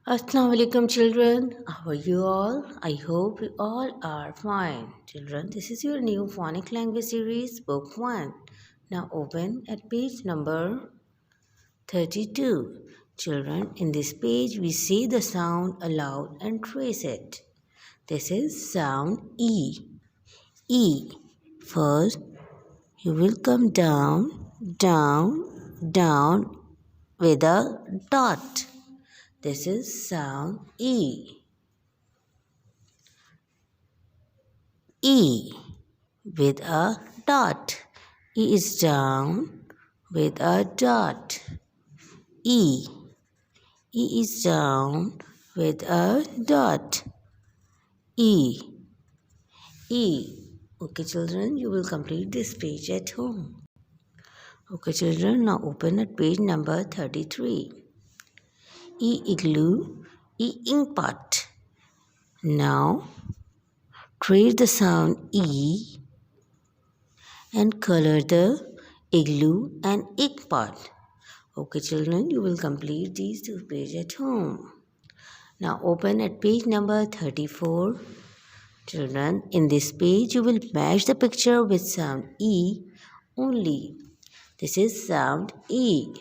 Assalamu alaikum children. How are you all? I hope you all are fine. Children, this is your new phonic language series, book 1. Now open at page number 32. Children, in this page we see the sound aloud and trace it. This is sound E. E. First, you will come down, down, down with a dot. This is sound E. E with a dot. E is down with a dot. E. E is down with a dot. E. E. Okay, children, you will complete this page at home. Okay, children, now open at page number 33. E igloo, E ink pot. Now, trace the sound E and color the igloo and ink pot. Okay, children, you will complete these two pages at home. Now, open at page number 34. Children, in this page, you will match the picture with sound E only. This is sound E.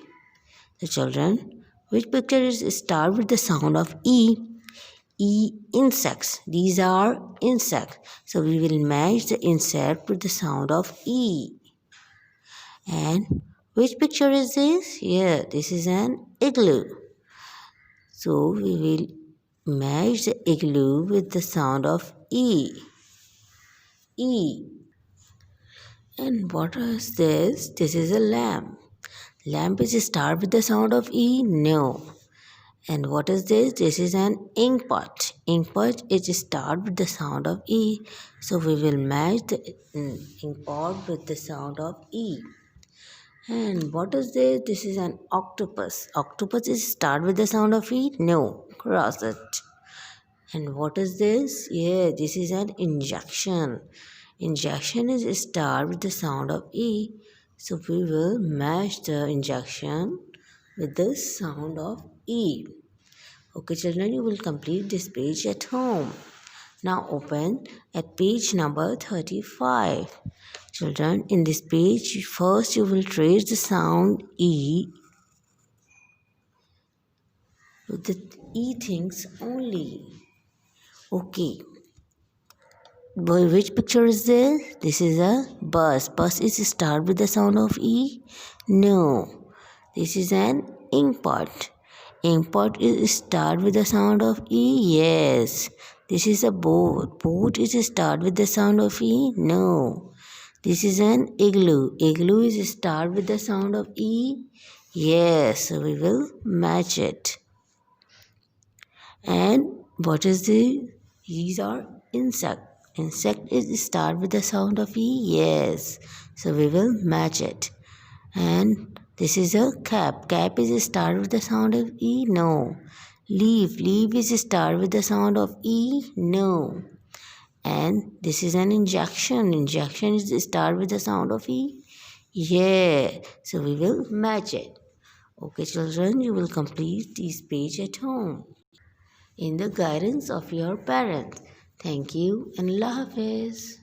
So, children, which picture is start with the sound of E? E, insects. These are insects. So we will match the insect with the sound of E. And which picture is this? Yeah, this is an igloo. So we will match the igloo with the sound of E. E. And what is this? This is a lamp. Lamp is start with the sound of E? No. And what is this? This is an ink pot. Ink pot is start with the sound of E. So we will match the ink pot with the sound of E. And what is this? This is an octopus. Octopus is start with the sound of E? No. Cross it. And what is this? Yeah, this is an injection. Injection is start with the sound of E. So we will match the injection with the sound of E. Okay, children, you will complete this page at home. Now open at page number 35. Children, in this page, first you will trace the sound E with the E things only. Okay. Boy, which picture is this? This is a bus. Bus is start with the sound of E? No. This is an ink pot. Ink pot is start with the sound of E? Yes. This is a boat. Boat is start with the sound of E? No. This is an igloo. Igloo is start with the sound of E? Yes. So we will match it. And what is the? These are insect. Insect is start with the sound of E? Yes. So we will match it. And this is a cap. Cap is start with the sound of E? No. Leaf. Leaf is start with the sound of E? No. And this is an injection. Injection is start with the sound of E? Yeah. So we will match it. Okay, children, you will complete this page at home in the guidance of your parents. Thank you and Allah Hafiz.